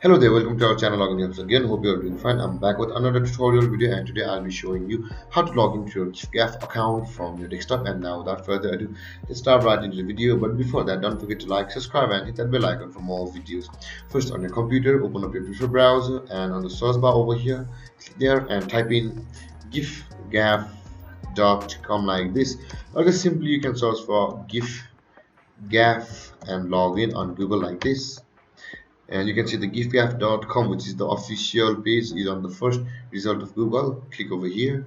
Hello there, welcome to our channel Login Games again. Hope you are doing fine. I'm back with another tutorial video, and today I'll be showing you how to log into your GiffGaff account from your desktop. And now without further ado, let's start right into the video. But before that, don't forget to like, subscribe and hit that bell icon for more videos. First, on your computer, open up your preferred browser, and on the search bar over here, click there and type in giffgaff.com like this. Or just simply you can search for GiffGaff and log in on Google like this. And you can see the giffgaff.com, which is the official page, is on the first result of Google. Click over here,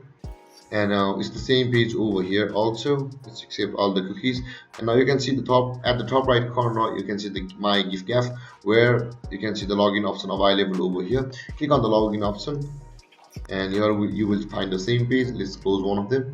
and now it's the same page over here also. Let's accept all the cookies, and now you can see the top at the top right corner. You can see the my giffgaff, where you can see the login option available over here. Click on the login option, and here you will find the same page. Let's close one of them.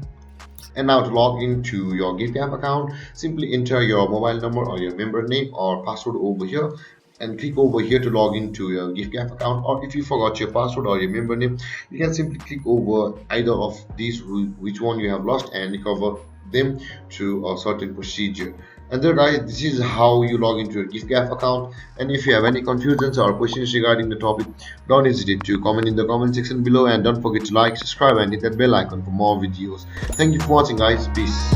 And now to log into your giffgaff account, simply enter your mobile number or your member name or password over here, and click over here to log into your giffgaff account. Or if you forgot your password or your member name, you can simply click over either of these, which one you have lost, and recover them through a certain procedure. And then guys, this is how you log into your giffgaff account. And if you have any confusions or questions regarding the topic, don't hesitate to comment in the comment section below, and don't forget to like, subscribe and hit that bell icon for more videos. Thank you for watching guys. Peace.